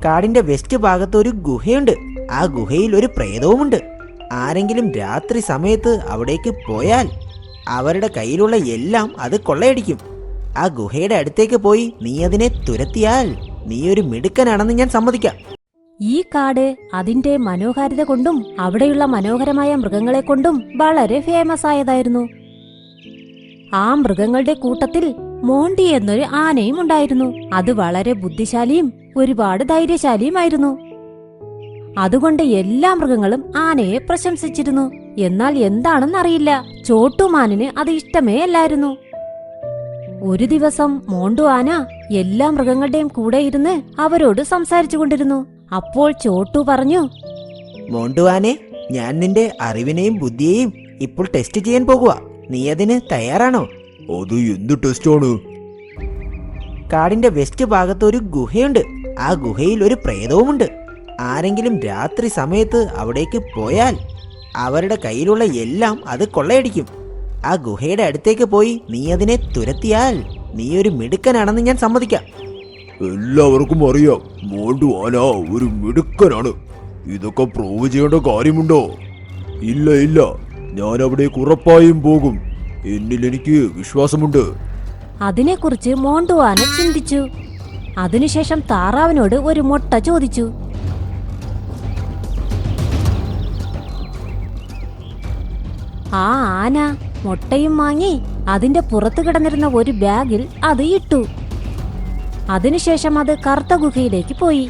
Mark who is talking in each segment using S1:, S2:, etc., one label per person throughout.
S1: കാടിന്റെ വെസ്റ്റ് ഭാഗത്ത് ഒരു ഗുഹയുണ്ട്. ആ ഗുഹയിൽ ഒരു പ്രേതവുമുണ്ട്. ആരെങ്കിലും രാത്രി സമയത്ത് അവിടേക്ക് പോയാൽ അവരുടെ കയ്യിലുള്ള എല്ലാം അത് കൊള്ളയടിക്കും. ആ ഗുഹയുടെ അടുത്തേക്ക് പോയി നീ അതിനെ തുരത്തിയാൽ നീ ഒരു മിടുക്കനാണെന്ന് ഞാൻ സമ്മതിക്കാം.
S2: ഈ കാട് അതിന്റെ മനോഹാരിത കൊണ്ടും അവിടെയുള്ള മനോഹരമായ മൃഗങ്ങളെ കൊണ്ടും വളരെ ഫേമസ് ആയതായിരുന്നു. ആ മൃഗങ്ങളുടെ കൂട്ടത്തിൽ മോണ്ടി എന്നൊരു ആനയും ഉണ്ടായിരുന്നു. അത് വളരെ ബുദ്ധിശാലിയും ഒരുപാട് ധൈര്യശാലിയുമായിരുന്നു. അതുകൊണ്ട് എല്ലാ മൃഗങ്ങളും ആനയെ പ്രശംസിച്ചിരുന്നു. എന്നാൽ എന്താണെന്നറിയില്ല, ചോട്ടുമാനിന് അത് ഇഷ്ടമേ അല്ലായിരുന്നു. ഒരു ദിവസം മോണ്ടു ആന എല്ലാ മൃഗങ്ങളുടെയും കൂടെ ഇരുന്ന് അവരോട് സംസാരിച്ചു കൊണ്ടിരുന്നു. അപ്പോൾ ചോട്ടു പറഞ്ഞു,
S1: മോണ്ടുവാനെ, ഞാൻ നിന്റെ അറിവിനെയും ബുദ്ധിയെയും ഇപ്പോൾ ടെസ്റ്റ് ചെയ്യാൻ പോകുക. നീ അതിന് തയ്യാറാണോ?
S3: അത് എന്ത് ടെസ്റ്റാണ്?
S1: കാടിന്റെ വെസ്റ്റ് ഭാഗത്ത് ഒരു ഗുഹയുണ്ട്. ആ ഗുഹയിൽ ഒരു പ്രേതവുമുണ്ട്. ആരെങ്കിലും രാത്രി സമയത്ത് അവിടേക്ക് പോയാൽ അവരുടെ കയ്യിലുള്ള എല്ലാം അത് കൊള്ളയടിക്കും. ആ ഗുഹയുടെ അടുത്തേക്ക് പോയി നീ അതിനെ തുരത്തിയാൽ നീ ഒരു മിടുക്കനാണെന്ന് ഞാൻ സമ്മതിക്കാം.
S3: എല്ലാവർക്കും അറിയാം, മോണ്ടു ആന ഒരു മിടുക്കനാണ്. ഇതൊക്കെ പ്രൂവ് ചെയ്യേണ്ട കാര്യമുണ്ടോ? ഇല്ല ഇല്ല, ഞാൻ അവിടേക്ക് ഉറപ്പായും പോകും. എന്നിൽ എനിക്ക് വിശ്വാസമുണ്ട്.
S2: അതിനെക്കുറിച്ച് മോണ്ടു ആന ചിന്തിച്ചു. അതിനുശേഷം താറാവിനോട് ഒരു മുട്ട ചോദിച്ചു. ആ ആന മുട്ടയും വാങ്ങി അതിന്റെ പുറത്തു കിടന്നിരുന്ന ഒരു ബാഗിൽ അത് ഇട്ടു. അതിനുശേഷം അത് കറുത്ത ഗുഹയിലേക്ക് പോയി.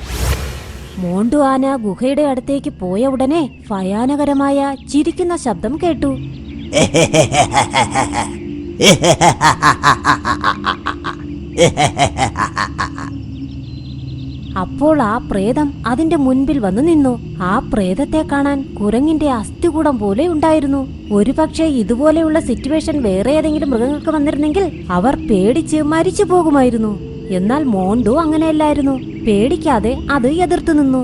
S2: മോണ്ടു ആന ഗുഹയുടെ അടുത്തേക്ക് പോയ ഉടനെ ഭയാനകരമായ ചിരിക്കുന്ന ശബ്ദം കേട്ടു. അപ്പോൾ ആ പ്രേതം അതിന്റെ മുൻപിൽ വന്നു നിന്നു. ആ പ്രേതത്തെ കാണാൻ കുരങ്ങിന്റെ അസ്ഥികൂടം പോലെ ഉണ്ടായിരുന്നു. ഒരുപക്ഷെ ഇതുപോലെയുള്ള സിറ്റുവേഷൻ വേറെ ഏതെങ്കിലും മൃഗങ്ങൾക്ക് വന്നിരുന്നെങ്കിൽ അവർ പേടിച്ച് മരിച്ചു പോകുമായിരുന്നു. എന്നാൽ മോണ്ടു അങ്ങനെയല്ലായിരുന്നു. പേടിക്കാതെ അത് എതിർത്തു നിന്നു.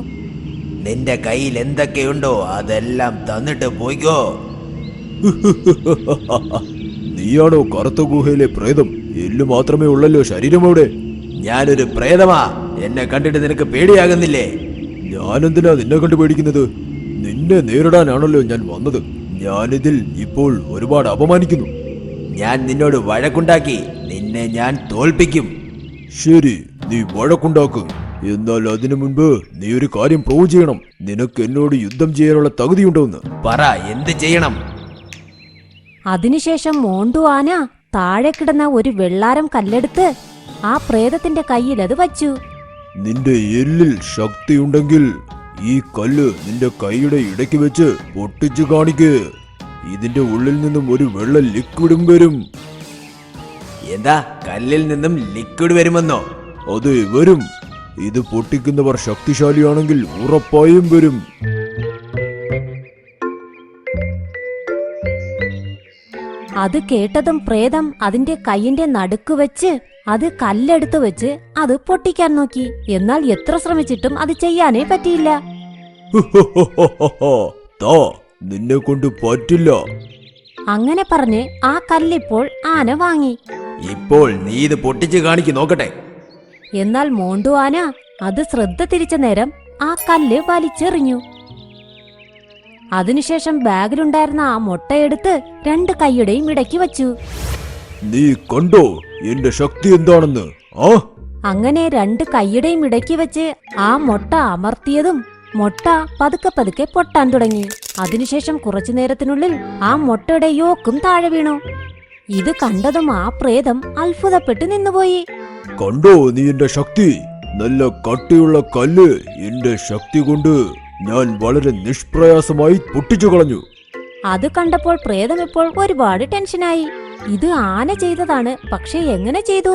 S1: നിന്റെ കയ്യിൽ എന്തൊക്കെയുണ്ടോ അതെല്ലാം തന്നിട്ട് പോയിക്കോ.
S3: നീയാണോ കറുത്ത ഗുഹയിലെ പ്രേതം? എല്ലു മാത്രമേ ഉള്ളല്ലോ, ശരീരമോടെ.
S1: ഞാനൊരു പ്രേതമാ. എന്നെ കണ്ടിട്ട് നിനക്ക് പേടിയാകുന്നില്ലേ?
S3: ഞാനെന്തിനാ നിന്നെ കണ്ടു പേടിക്കുന്നത്? നിന്നെ നേരിടാനാണല്ലോ ഞാൻ വന്നത്. ഞാനിതിൽ ഇപ്പോൾ ഒരുപാട് അപമാനിക്കുന്നു.
S1: ഞാൻ നിന്നോട് വഴക്കുണ്ടാക്കി നിന്നെ ഞാൻ തോൽപ്പിക്കും.
S3: ശരി, നീ വഴക്കുണ്ടാക്കും. എന്നാൽ അതിനു മുൻപ് നീ ഒരു കാര്യം പ്രൂവ് ചെയ്യണം. നിനക്ക് എന്നോട് യുദ്ധം ചെയ്യാനുള്ള തകുതിയുണ്ടോന്ന്
S1: പറ, എന്ത് ചെയ്യണം?
S2: അതിനുശേഷം മോണ്ടു ആന താഴെ കിടന്ന ഒരു വെള്ളാരം കല്ലെടുത്ത് ആ പ്രേതത്തിന്റെ കയ്യിൽ അത് വച്ചു.
S3: നിന്റെ എല്ലിൽ ശക്തിയുണ്ടെങ്കിൽ ഈ കല്ല് നിന്റെ കൈയുടെ ഇടയ്ക്ക് വെച്ച് പൊട്ടിച്ചു കാണിക്ക്. ഇതിന്റെ ഉള്ളിൽ നിന്നും ഒരു വെള്ള ലിക്വിഡും വരും.
S1: എന്താ, കല്ലിൽ നിന്നും ലിക്വിഡ് വരുമെന്നോ?
S3: അതെ, വരും. ഇത് പൊട്ടിക്കുന്നവർ ശക്തിശാലിയാണെങ്കിൽ ഉറപ്പായും വരും.
S2: അത് കേട്ടതും പ്രേതം അതിന്റെ കൈയിന്റെ നടുക്ക് വെച്ച് അത് കല്ലെടുത്ത് വെച്ച് അത് പൊട്ടിക്കാൻ നോക്കി. എന്നാൽ എത്ര ശ്രമിച്ചിട്ടും അത് ചെയ്യാനേ പറ്റിയില്ല.
S3: നിന്നെ കൊണ്ട് പറ്റില്ല.
S2: അങ്ങനെ പറഞ്ഞ് ആ കല്ലിപ്പോൾ ആന വാങ്ങി.
S1: ഇപ്പോൾ നീ ഇത് പൊട്ടിച്ച് കാണിക്ക് നോക്കട്ടെ.
S2: എന്നാൽ മോണ്ടു ആന അത് ശ്രദ്ധ തിരിച്ച നേരം ആ കല്ല് വലിച്ചെറിഞ്ഞു. അതിനുശേഷം ബാഗിലുണ്ടായിരുന്ന ആ മുട്ടയെടുത്ത് രണ്ട് കൈയുടെയും ഇടയ്ക്ക് വച്ചു.
S3: നീ കണ്ടോ എന്റെ ശക്തി എന്താണെന്ന്?
S2: അങ്ങനെ രണ്ട് കൈയുടെയും ഇടയ്ക്ക് വെച്ച് ആ മുട്ട അമർത്തിയതും മുട്ട പതുക്കെ പതുക്കെ പൊട്ടാൻ തുടങ്ങി. അതിനുശേഷം കുറച്ചു നേരത്തിനുള്ളിൽ ആ മുട്ടയുടെ യോക്കും താഴെ വീണു. ഇത് കണ്ടതും ആ പ്രേതം അത്ഭുതപ്പെട്ട് നിന്നുപോയി.
S3: കണ്ടോ നീ എന്റെ ശക്തി? നല്ല കട്ടിയുള്ള കല്ല് എന്റെ ശക്തി കൊണ്ട് ഞാൻ വളരെ നിഷ്പ്രയാസമായി പൊട്ടിച്ചു കളഞ്ഞു.
S2: അത് കണ്ടപ്പോൾ പ്രേതം ഇപ്പോൾ ഒരുപാട് ടെൻഷനായി. ഇത് ആന ചെയ്തതാണ്, പക്ഷെ എങ്ങനെ ചെയ്തു?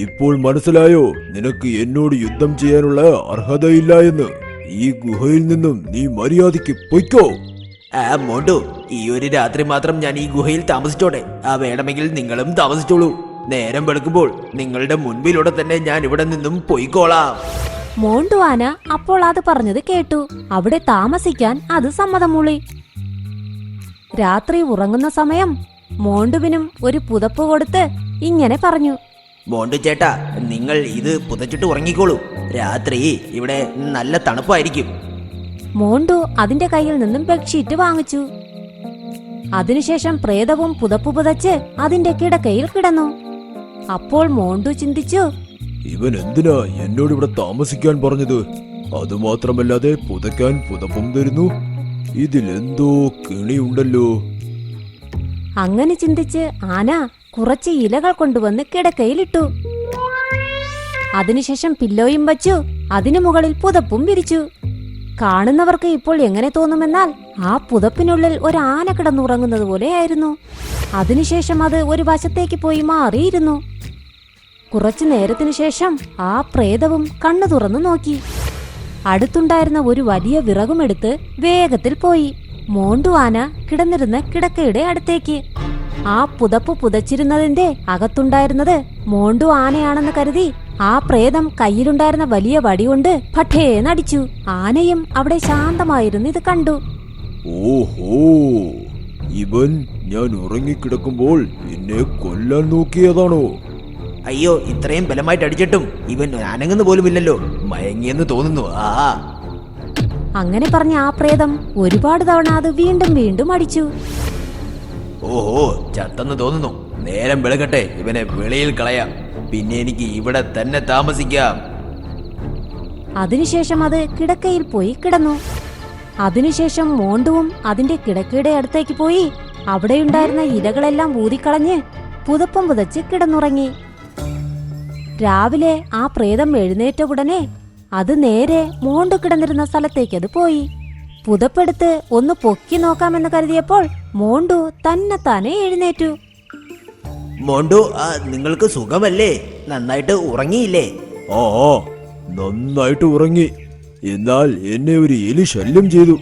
S3: ഇപ്പോൾ മനസ്സിലായോ നിനക്ക് എന്നോട് യുദ്ധം ചെയ്യാനുള്ള അർഹതയില്ല എന്ന്? ഈ ഗുഹയിൽ നിന്നും നീ മര്യാദയ്ക്ക് പൊയ്ക്കോ.
S1: മോണ്ടു, ഈ ഒരു രാത്രി മാത്രം ഞാൻ ഈ ഗുഹയിൽ താമസിച്ചോട്ടെ. വേണമെങ്കിൽ നിങ്ങളും താമസിച്ചോളൂ. നേരം വെളുക്കുമ്പോൾ നിങ്ങളുടെ മുൻപിലൂടെ തന്നെ ഞാൻ ഇവിടെ നിന്നും പൊയ്ക്കോളാം.
S2: മോണ്ടു ആന അപ്പോൾ അത് പറഞ്ഞത് കേട്ടു. അവിടെ താമസിക്കാൻ അത് സമ്മതം മൂളി. രാത്രി ഉറങ്ങുന്ന സമയം മോണ്ടുവിനും ഒരു പുതപ്പ് കൊടുത്ത് ഇങ്ങനെ പറഞ്ഞു.
S1: മോണ്ടു ചേട്ടാ, നിങ്ങൾ ഇത് പുതച്ചിട്ട് ഉറങ്ങിക്കോളൂ. രാത്രി ഇവിടെ നല്ല തണുപ്പായിരിക്കും.
S2: മോണ്ടു അതിന്റെ കയ്യിൽ നിന്നും ബെഡ്ഷീറ്റ് വാങ്ങിച്ചു. അതിനുശേഷം പ്രേതവും പുതപ്പ് പുതച്ച് അതിന്റെ കിടക്കയിൽ കിടന്നു. അപ്പോൾ മോണ്ടു ചിന്തിച്ചു,
S3: ഇവൻ എന്തിനാ എന്നോട് ഇവിടെ താമസിക്കാൻ പറഞ്ഞത്? അതുമാത്രമല്ലാതെ പുതയ്ക്കാൻ പുതപ്പും തരുന്നു. ഇതിലെന്തോ കെണിയുണ്ടല്ലോ.
S2: അങ്ങനെ ചിന്തിച്ച് ആന കുറച്ച് ഇലകൾ കൊണ്ടുവന്ന് കിടക്കയിലിട്ടു. അതിനുശേഷം പില്ലോയും വച്ചു അതിനു മുകളിൽ പുതപ്പും വിരിച്ചു. കാണുന്നവർക്ക് ഇപ്പോൾ എങ്ങനെ തോന്നുമെന്നാൽ ആ പുതപ്പിനുള്ളിൽ ഒരു ആന കിടന്നുറങ്ങുന്നത് പോലെയായിരുന്നു. അതിനുശേഷം അത് ഒരു വശത്തേക്ക് പോയി മാറിയിരുന്നു. കുറച്ചു നേരത്തിനു ശേഷം ആ പ്രേതവും കണ്ണു തുറന്നു നോക്കി. അടുത്തുണ്ടായിരുന്ന ഒരു വലിയ വിറകുമെടുത്ത് വേഗത്തിൽ പോയി മോണ്ടു ആന കിടന്നിരുന്ന കിടക്കയുടെ അടുത്തേക്ക്. ആ പുതപ്പ് പുതച്ചിരുന്നതിന്റെ അകത്തുണ്ടായിരുന്നത് മോണ്ടു ആനയാണെന്ന് കരുതി ആ പ്രേതം കയ്യിലുണ്ടായിരുന്ന വലിയ വടികൊണ്ട് പഠേന്നടിച്ചു. ആനയും അവിടെ ശാന്തമായിരുന്നു ഇത് കണ്ടു.
S3: ഓഹോ, ഇവൻ ഞാൻ ഉറങ്ങിക്കിടക്കുമ്പോൾ എന്നെ കൊല്ലാൻ നോക്കിയതാണോ?
S1: അയ്യോ, ഇത്രയും ബലമായിട്ട് അടിച്ചിട്ടും ഇവൻ അനങ്ങുന്ന പോലുമില്ലല്ലോ. മയങ്ങിയെന്ന് തോന്നുന്നു.
S2: അങ്ങനെ പറഞ്ഞ ആ പ്രേതം ഒരുപാട് തവണ അത് വീണ്ടും വീണ്ടും അടിച്ചു.
S1: ഓഹോ, ചത്തെന്ന് തോന്നുന്നു. നേരം വെളുക്കട്ടെ, ഇവനെ വെളിയിൽ കളയാം. പിന്നെ എനിക്ക് ഇവിടെ തന്നെ താമസിക്കാം.
S2: അതിനുശേഷം അത് കിടക്കയിൽ പോയി കിടന്നു. അതിനുശേഷം മോണ്ടുവും അതിന്റെ കിടക്കയുടെ അടുത്തേക്ക് പോയി അവിടെയുണ്ടായിരുന്ന ഇലകളെല്ലാം ഊതിക്കളഞ്ഞ് പുതപ്പും പുതച്ച് കിടന്നുറങ്ങി. രാവിലെ ആ പ്രേതം എഴുന്നേറ്റ ഉടനെ അത് നേരെ മോണ്ടു കിടന്നിരുന്ന സ്ഥലത്തേക്ക് അത് പോയി. പുതപ്പെടുത്ത് ഒന്ന് പൊക്കി നോക്കാമെന്ന് കരുതിയപ്പോൾ മോണ്ടു തന്നെത്താനെ എഴുന്നേറ്റു.
S1: മോണ്ടു, നിങ്ങൾക്ക് സുഖമല്ലേ? നന്നായിട്ട് ഉറങ്ങിയില്ലേ?
S3: ആ, നന്നായിട്ട് ഉറങ്ങി. എന്നാൽ എന്നെ ഒരു എലി ശല്യം ചെയ്തു.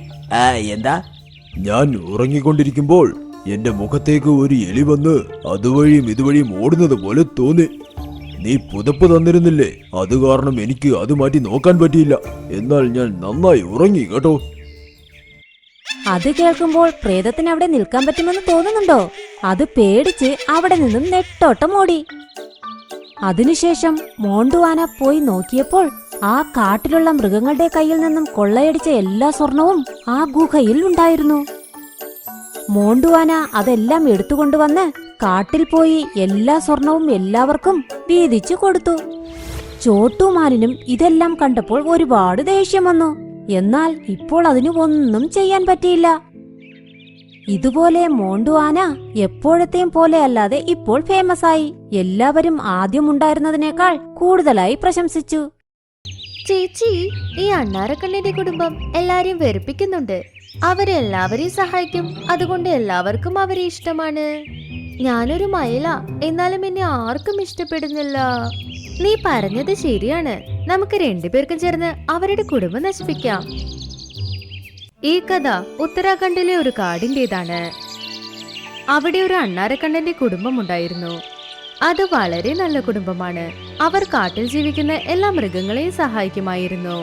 S1: എന്താ?
S3: ഞാൻ ഉറങ്ങിക്കൊണ്ടിരിക്കുമ്പോൾ എന്റെ മുഖത്തേക്ക് ഒരു എലി വന്ന് അതുവഴിയും ഇതുവഴിയും ഓടുന്നത് പോലെ തോന്നി. നീ പുതപ്പ് തന്നിരുന്നില്ലേ, അത് കാരണം എനിക്ക് അത് മാറ്റി നോക്കാൻ പറ്റിയില്ല. എന്നാൽ ഞാൻ നന്നായി ഉറങ്ങി കേട്ടോ.
S2: അത് കേൾക്കുമ്പോൾ പ്രേതത്തിന് അവിടെ നിൽക്കാൻ പറ്റുമെന്ന് തോന്നുന്നുണ്ടോ? അത് പേടിച്ച് അവിടെ നിന്നും നെട്ടോട്ടം ഓടി. അതിനുശേഷം മോണ്ടു ആന പോയി നോക്കിയപ്പോൾ ആ കാട്ടിലുള്ള മൃഗങ്ങളുടെ കയ്യിൽ നിന്നും കൊള്ളയടിച്ച എല്ലാ സ്വർണവും ആ ഗുഹയിൽ ഉണ്ടായിരുന്നു. മോണ്ടു ആന അതെല്ലാം എടുത്തുകൊണ്ടുവന്ന് കാട്ടിൽ പോയി എല്ലാ സ്വർണവും എല്ലാവർക്കും വീതിച്ചു കൊടുത്തു. ചോട്ടുമാനിനും ഇതെല്ലാം കണ്ടപ്പോൾ ഒരുപാട് ദേഷ്യം വന്നു. എന്നാൽ ഇപ്പോൾ അതിനു ഒന്നും ചെയ്യാൻ പറ്റിയില്ല. ഇതുപോലെ മോണ്ടു ആന എപ്പോഴത്തെയും പോലെ അല്ലാതെ ഇപ്പോൾ ഫേമസ് ആയി. എല്ലാവരും ആദ്യം ഉണ്ടായിരുന്നതിനേക്കാൾ കൂടുതലായി പ്രശംസിച്ചു.
S4: ചേച്ചി, ഈ അണ്ണാരക്കണ്ണന്റെ കുടുംബം എല്ലാരെയും വെറുപ്പിക്കുന്നുണ്ട്. അവരെല്ലാവരെയും സഹായിക്കും. അതുകൊണ്ട് എല്ലാവർക്കും അവരെ ഇഷ്ടമാണ്. ഞാനൊരു മയില, എന്നാലും എന്നെ ആർക്കും ഇഷ്ടപ്പെടുന്നില്ല. നീ പറഞ്ഞത് ശരിയാണ്. നമുക്ക് രണ്ടുപേർക്കും ചേർന്ന് അവരുടെ കുടുംബം നശിപ്പിക്കാം. ഈ കഥ ഉത്തരാഖണ്ഡിലെ ഒരു കാടിന്റേതാണ്. അവിടെ ഒരു അണ്ണാരക്കണ്ണന്റെ കുടുംബം ഉണ്ടായിരുന്നു. അത് വളരെ നല്ല കുടുംബമാണ്. അവർ കാട്ടിൽ ജീവിക്കുന്ന എല്ലാ മൃഗങ്ങളെയും സഹായിക്കുമായിരുന്നു.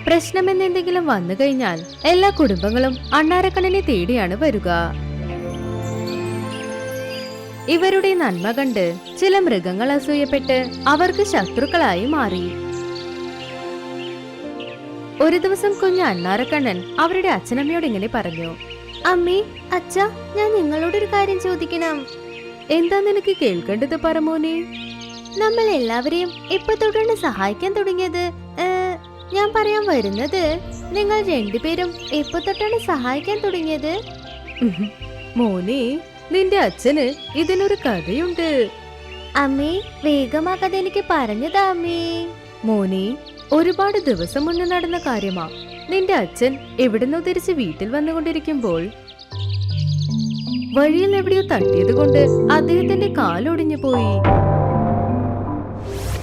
S4: പ്രശ്നമെന്നെന്തെങ്കിലും വന്നു കഴിഞ്ഞാൽ എല്ലാ കുടുംബങ്ങളും അണ്ണാരക്കണ്ണനെ തേടിയാണ് വരിക. ഇവരുടെ നന്മ കണ്ട് ചില മൃഗങ്ങൾ അസൂയപ്പെട്ട് അവർക്ക് ശത്രുക്കളായി മാറി. ഒരു ദിവസം കുഞ്ഞ് അണ്ണാരക്കണ്ണൻ അവരുടെ അച്ഛനമ്മയോട് ഇങ്ങനെ പറഞ്ഞു: അമ്മേ, അച്ഛ, ഞാൻ നിങ്ങളോടൊരു കാര്യം ചോദിക്കണം. എന്താ നിനക്ക് കേൾക്കേണ്ടത് പറമോനെ? നമ്മൾ എല്ലാവരെയും ഇപ്പൊ തൊട്ടാണ് സഹായിക്കാൻ തുടങ്ങിയത്. ഞാൻ പറയാൻ വരുന്നത്, നിങ്ങൾ രണ്ടുപേരും ഇപ്പൊ തൊട്ടാണ് സഹായിക്കാൻ തുടങ്ങിയത്.
S2: മോനെ, നിന്റെ അച്ഛന് ഇതിനൊരു കഥയുണ്ട്.
S4: അമ്മേ, വേഗം ആ കഥ എനിക്ക് പറഞ്ഞതാ അമ്മേ.
S2: മോനെ, ഒരുപാട് ദിവസം മുന്നേ നടന്ന കാര്യമാ. നിന്റെ അച്ഛൻ എവിടുന്നോ തിരിച്ച് വീട്ടിൽ വന്നുകൊണ്ടിരിക്കുമ്പോൾ വഴിയിൽ എവിടെയോ തട്ടിയത് കൊണ്ട് അദ്ദേഹത്തിന്റെ കാലൊടിഞ്ഞു പോയി.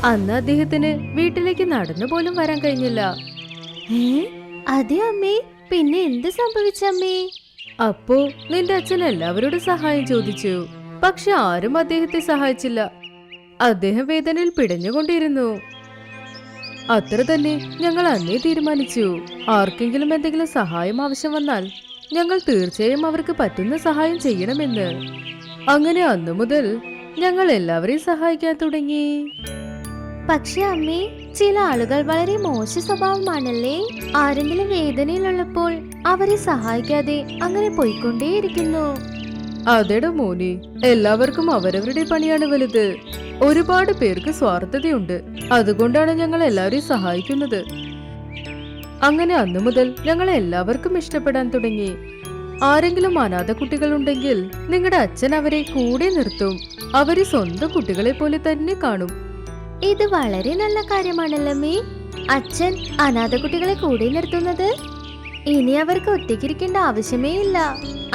S2: അന്ന് അദ്ദേഹത്തിന് വീട്ടിലേക്ക് നടന്നു പോലും വരാൻ കഴിഞ്ഞില്ല.
S4: അതെ അമ്മേ, പിന്നെ എന്ത് സംഭവിച്ചമ്മേ?
S2: അപ്പോ നിന്റെ അച്ഛൻ എല്ലാവരോടും സഹായം ചോദിച്ചു. പക്ഷെ ആരും അദ്ദേഹത്തെ സഹായിച്ചില്ല. അദ്ദേഹം വേദനയിൽ പിടഞ്ഞുകൊണ്ടിരുന്നു. അത്ര തന്നെ ഞങ്ങൾ അന്നേ തീരുമാനിച്ചു, ആർക്കെങ്കിലും എന്തെങ്കിലും സഹായം ആവശ്യം വന്നാൽ ഞങ്ങൾ തീർച്ചയായും അവർക്ക് പറ്റുന്ന സഹായം ചെയ്യണമെന്ന്. അങ്ങനെ അന്നു മുതൽ
S4: ഞങ്ങൾ എല്ലാവരെയും സഹായിക്കാൻ തുടങ്ങി. പക്ഷെ അമ്മേ, ചില ആളുകൾ വളരെ മോശ സ്വഭാവമാണല്ലേ? ആരെങ്കിലും വേദനയിലുള്ളപ്പോൾ അവരെ സഹായിക്കാതെ അങ്ങനെ പോയിക്കൊണ്ടേയിരിക്കുന്നു. അതെടാ മോനെ, എല്ലാവർക്കും അവരവരുടെ പണിയാണ് വലുത്. ഒരുപാട് പേർക്ക് സ്വാർത്ഥതയുണ്ട്. അതുകൊണ്ടാണ് ഞങ്ങൾ എല്ലാവരെയും സഹായിക്കുന്നത്. അങ്ങനെ അന്നു മുതൽ ഞങ്ങൾ എല്ലാവർക്കും ഇഷ്ടപ്പെടാൻ തുടങ്ങി. ആരെങ്കിലും അനാഥ കുട്ടികളുണ്ടെങ്കിൽ നിങ്ങളുടെ അച്ഛൻ അവരെ കൂടെ നിർത്തും. അവരെ സ്വന്തം കുട്ടികളെ പോലെ തന്നെ കാണും. ഇത് വളരെ നല്ല കാര്യമാണല്ലോ അച്ഛൻ അനാഥ കുട്ടികളെ കൂടെ നിർത്തുന്നത്. ഇനി അവർക്ക് ഒറ്റയ്ക്കിരിക്കേണ്ട ആവശ്യമേ ഇല്ല.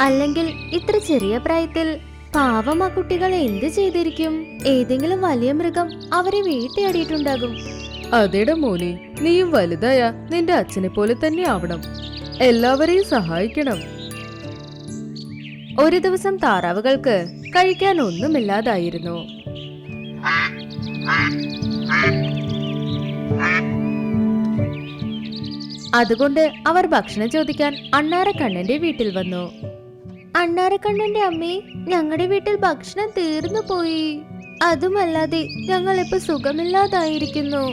S4: അല്ലെങ്കിൽ ഇത്ര ചെറിയ പ്രായത്തിൽ പാവം ആ കുട്ടികൾ എന്ത് ചെയ്തിരിക്കും? ഏതെങ്കിലും വലിയ മൃഗം അവരെ വേട്ടയാടിയിട്ടുണ്ടാകും. അതേടാ മോനെ, നീയും വലുതായ നിന്റെ അച്ഛനെ പോലെ തന്നെ ആവണം. എല്ലാവരെയും സഹായിക്കണം. ഒരു ദിവസം താറാവുകൾക്ക് കഴിക്കാൻ ഒന്നുമില്ലാതായിരുന്നു. അതുകൊണ്ട് അവർ ഭക്ഷണം ചോദിക്കാൻ അണ്ണാറക്കണ്ണന്റെ വീട്ടിൽ വന്നു. അണ്ണാറക്കണ്ണന്റെ അമ്മേ, ഞങ്ങളുടെ വീട്ടിൽ ഭക്ഷണം തീർന്നു പോയി. അതുമല്ലാതെ ഞങ്ങൾ ഇപ്പൊ സുഖമില്ലാതായിരിക്കുന്നു.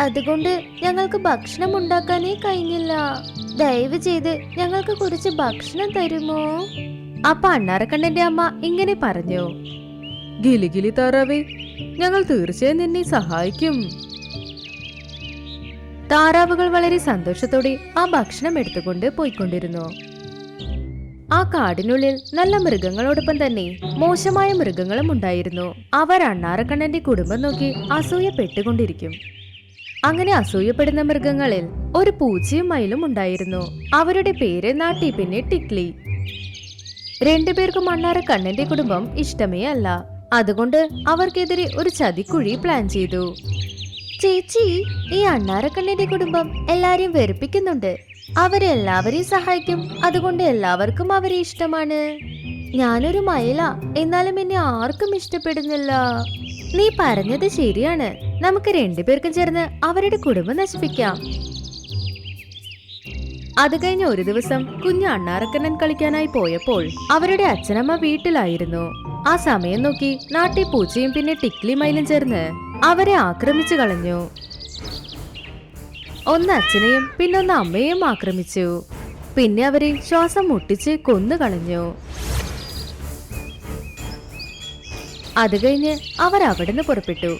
S4: അതുകൊണ്ട് ഞങ്ങൾക്ക് ഭക്ഷണം ഉണ്ടാക്കാനേ കഴിഞ്ഞില്ല. ദയവ് ചെയ്ത് ഞങ്ങൾക്ക് കുറച്ച് ഭക്ഷണം തരുമോ? അപ്പൊ അണ്ണാറക്കണ്ണന്റെ അമ്മ ഇങ്ങനെ പറഞ്ഞു, ഗിലിഗിലി താറാവേ, ഞങ്ങൾ തീർച്ചയായും നിന്നെ സഹായിക്കും. താറാവുകൾ വളരെ സന്തോഷത്തോടെ ആ ഭക്ഷണം എടുത്തുകൊണ്ട് പോയിക്കൊണ്ടിരുന്നു. ആ കാടിനുള്ളിൽ നല്ല മൃഗങ്ങളോടൊപ്പം തന്നെ മോശമായ മൃഗങ്ങളും ഉണ്ടായിരുന്നു. അവർ അണ്ണാറക്കണ്ണന്റെ കുടുംബം നോക്കി അസൂയപ്പെട്ടുകൊണ്ടിരിക്കും. അങ്ങനെ അസൂയപ്പെടുന്ന മൃഗങ്ങളിൽ ഒരു പൂച്ചയും മയിലും ഉണ്ടായിരുന്നു. അവരുടെ പേര് നാട്ടി പിന്നെ ടിക്ലി. രണ്ടുപേർക്കും അണ്ണാറക്കണ്ണന്റെ കുടുംബം ഇഷ്ടമേ അല്ല. അതുകൊണ്ട് അവർക്കെതിരെ ഒരു ചതിക്കുഴി പ്ലാൻ ചെയ്തു. ചേച്ചി, ഈ അണ്ണാറക്കണ്ണന്റെ കുടുംബം എല്ലാരെയും വെറുപ്പിക്കുന്നുണ്ട്. അവരെല്ലാവരെയും സഹായിക്കും. അതുകൊണ്ട് എല്ലാവർക്കും അവരെ ഇഷ്ടമാണ്. ഞാനൊരു മയില, എന്നാലും എന്നെ ആർക്കും ഇഷ്ടപ്പെടുന്നില്ല. നീ പറഞ്ഞത് ശരിയാണ്. നമുക്ക് രണ്ടുപേർക്കും ചേർന്ന് അവരുടെ കുടുംബം നശിപ്പിക്കാം. അത് കഴിഞ്ഞ ഒരു ദിവസം കുഞ്ഞു അണ്ണാറക്കണ്ണൻ കളിക്കാനായി പോയപ്പോൾ അവരുടെ അച്ഛനമ്മ വീട്ടിലായിരുന്നു. ആ സമയം നോക്കി നാട്ടി പൂച്ചയും പിന്നെ ടിക്ലി മയിലും ചേർന്ന് അവരെ ആക്രമിച്ചു കളഞ്ഞു. ഒന്ന് അച്ഛനെയും പിന്നൊന്ന് അമ്മയെയും ആക്രമിച്ചു. പിന്നെ അവരെ ശ്വാസം മുട്ടിച്ച് കൊന്നു കളഞ്ഞു. അത് കഴിഞ്ഞ് അവർ അവിടുന്ന് പുറപ്പെട്ടു.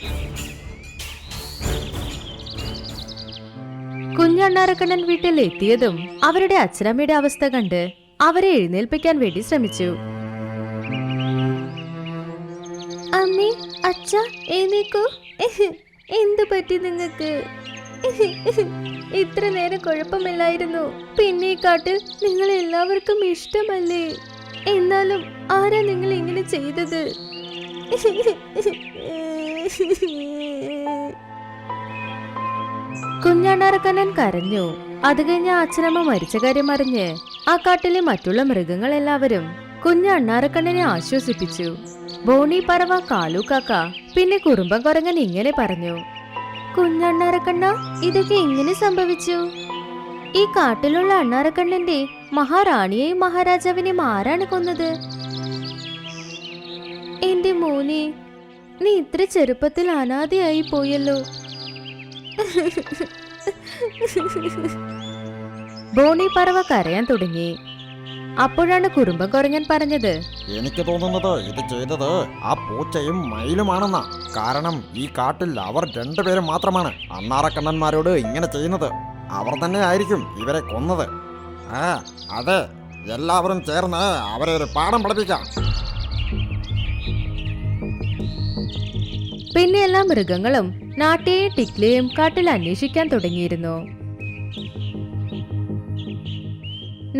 S4: കുഞ്ഞണ്ണാറക്കണ്ണൻ വീട്ടിൽ എത്തിയതും അവരുടെ അച്ഛനമ്മയുടെ അവസ്ഥ കണ്ട് അവരെ എഴുന്നേൽപ്പിക്കാൻ വേണ്ടി ശ്രമിച്ചു. അമ്മേ, അച്ഛ, എഴുന്നേക്കൂ. എന്തു പറ്റി നിങ്ങൾക്ക്? ഇത്ര നേരം കുഴപ്പമില്ലായിരുന്നു. പിന്നെ ഈ കാട്ടിൽ നിങ്ങൾ എല്ലാവർക്കും ഇഷ്ടമല്ലേ? എന്നാലും ആരാ നിങ്ങൾ ഇങ്ങനെ ചെയ്തത്? കുഞ്ഞണ്ണാറക്കണ്ണൻ കരഞ്ഞു. അത് കഴിഞ്ഞ അച്ഛനമ്മ മരിച്ച കാര്യം അറിഞ്ഞ് ആ കാട്ടിലെ മറ്റുള്ള മൃഗങ്ങളെല്ലാവരും കുഞ്ഞണ്ണാറക്കണ്ണനെ ആശ്വസിപ്പിച്ചു. ബോണി പറവ, കാലു കാക്ക പിന്നെ കുറുമ്പൻ കുരങ്ങൻ ഇങ്ങനെ പറഞ്ഞു, കുഞ്ഞണ്ണാറക്കണ്ണ, ഇതൊക്കെ എങ്ങനെ സംഭവിച്ചു? ഈ കാട്ടിലുള്ള അണ്ണാറക്കണ്ണന്റെ മഹാറാണിയെയും മഹാരാജാവിനെയും ആരാണ് കൊന്നത്? എന്റെ മോനെ, നീ ഇത്ര ചെറുപ്പത്തിൽ അനാഥയായി പോയല്ലോ. ബോണി പറവ കരയാൻ തുടങ്ങി. അപ്പോഴാണ് കുറുമ്പൻ കുരങ്ങൻ പറഞ്ഞത്,
S5: എനിക്ക് തോന്നുന്നത് ഇത് ചെയ്തത് ആ പൂച്ചയും മയിലുമാണെന്നാ. കാരണം ഈ കാട്ടിൽ അവർ രണ്ടുപേരും മാത്രമാണ് അണ്ണാറക്കണ്ണന്മാരോട് ഇങ്ങനെ ചെയ്യുന്നത്. അവർ തന്നെ ആയിരിക്കും ഇവരെ കൊന്നത്. അതെ, എല്ലാവരും ചേർന്ന് അവരെ ഒരു പാഠം പഠിപ്പിക്കാം.
S4: പിന്നെ എല്ലാ മൃഗങ്ങളും നാട്ടിയെയും ടിക്ലിയെയും കാട്ടിൽ അന്വേഷിക്കാൻ തുടങ്ങിയിരുന്നു.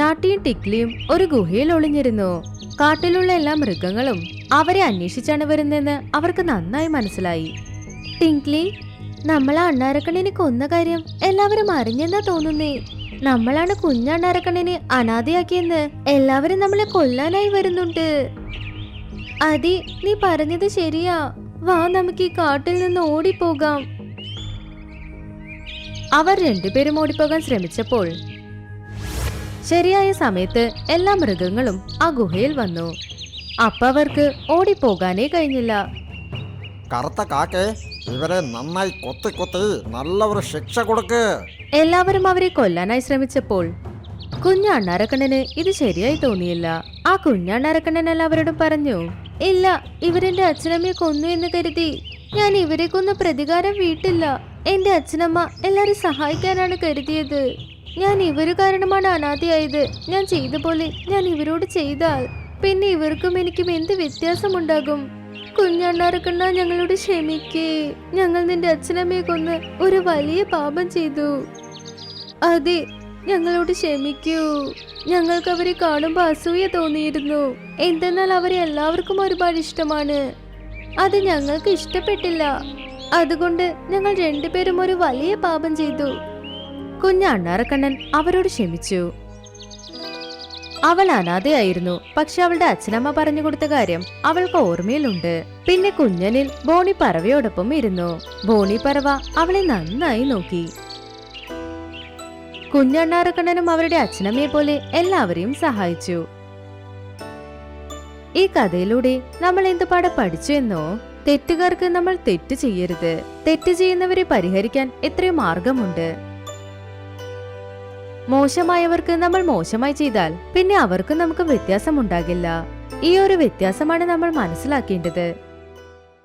S4: നാട്ടിയും ടിക്ലിയും ഒരു ഗുഹയിൽ ഒളിഞ്ഞിരുന്നു. കാട്ടിലുള്ള എല്ലാ മൃഗങ്ങളും അവരെ അന്വേഷിച്ചാണ് വരുന്നതെന്ന് അവർക്ക് നന്നായി മനസ്സിലായി. ടിക്ലി, നമ്മൾ ആ അണ്ണാറക്കണ്ണനെ കൊന്ന കാര്യം എല്ലാവരും അറിഞ്ഞെന്നാ തോന്നുന്നേ. നമ്മളാണ് കുഞ്ഞണ്ണാറക്കണ്ണനെ അനാഥയാക്കിയെന്ന് എല്ലാവരും നമ്മളെ കൊല്ലാനായി വരുന്നുണ്ട്. അതി, നീ പറഞ്ഞത് ശരിയാ. വാ, നമുക്ക് ഈ കാട്ടിൽ നിന്ന് ഓടിപ്പോകാം. അവർ രണ്ടുപേരും ഓടിപ്പോകാൻ ശ്രമിച്ചപ്പോൾ ശരിയായ സമയത്ത് എല്ലാ മൃഗങ്ങളും ആ ഗുഹയിൽ വന്നു. അപ്പ അവർക്ക് ഓടിപ്പോകാനേ കഴിഞ്ഞില്ല.
S5: കറുത്ത കാക്കേ, ഇവരെ നന്നായി കൊത്തി കൊത്തി നല്ല ഒരു ശിക്ഷ കൊടുക്ക്.
S4: എല്ലാവരും അവരെ കൊല്ലാനായി ശ്രമിച്ചപ്പോൾ കുഞ്ഞു അണ്ണാരക്കണ്ണന് ഇത് ശരിയായി തോന്നിയില്ല. ആ കുഞ്ഞണ്ണാരക്കണ്ണൻ എല്ലാവരോടും പറഞ്ഞു, ഇല്ല, ഇവരെന്റെ അച്ഛനമ്മയെ കൊന്നു എന്ന് കരുതി ഞാൻ ഇവരെ കൊന്ന പ്രതികാരം വീട്ടില്ല. എന്റെ അച്ഛനമ്മ എല്ലാരും സഹായിക്കാനാണ് കരുതിയത്. ഞാൻ ഇവര് കാരണമാണ് അനാഥയായത്. ഞാൻ ചെയ്ത പോലെ ഞാൻ ഇവരോട് ചെയ്താൽ പിന്നെ ഇവർക്കും എനിക്കും എന്ത് വ്യത്യാസമുണ്ടാകും? കുഞ്ഞണ്ണാരക്കണ്ണ, ഞങ്ങളോട് ക്ഷമിക്കേ. ഞങ്ങൾ നിന്റെ അച്ഛനമ്മയെ കൊന്ന് ഒരു വലിയ പാപം ചെയ്തു. അതെ, ഞങ്ങളോട് ക്ഷമിക്കൂ. ഞങ്ങൾക്ക് അവരെ കാണുമ്പോൾ അസൂയ തോന്നിയിരുന്നു. എന്തെന്നാൽ അവരെ എല്ലാവർക്കും ഒരുപാട് ഇഷ്ടമാണ്. അത് ഞങ്ങൾക്ക് ഇഷ്ടപ്പെട്ടില്ല. അതുകൊണ്ട് ഞങ്ങൾ രണ്ടുപേരും ഒരു വലിയ പാപം ചെയ്തു. കുഞ്ഞ് അണ്ണാറക്കണ്ണൻ അവരോട് ക്ഷമിച്ചു. അവൾ അനാഥയായിരുന്നു. പക്ഷെ അവളുടെ അച്ഛനമ്മ പറഞ്ഞു കൊടുത്ത കാര്യം അവൾക്ക് ഓർമ്മയിലുണ്ട്. പിന്നെ കുഞ്ഞനിൽ ബോണി പറവയോടൊപ്പം ഇരുന്നു. ബോണി പറവ അവളെ നന്നായി നോക്കി. കുഞ്ഞണ്ണാറക്കണ്ണനും അവരുടെ അച്ഛനമ്മയെ പോലെ എല്ലാവരെയും സഹായിച്ചു. ഈ കഥയിലൂടെ നമ്മൾ എന്തുപാടെ പഠിച്ചു എന്നോ? തെറ്റുകാർക്ക് നമ്മൾ തെറ്റ് ചെയ്യരുത്. തെറ്റ് ചെയ്യുന്നവരെ പരിഹരിക്കാൻ എത്രയോ മാർഗമുണ്ട്. മോശമായവർക്ക് നമ്മൾ മോശമായി ചെയ്താൽ പിന്നെ അവർക്ക് നമുക്ക് വ്യത്യാസമുണ്ടാകില്ല. ഈ ഒരു വ്യത്യാസമാണ് നമ്മൾ മനസ്സിലാക്കേണ്ടത്.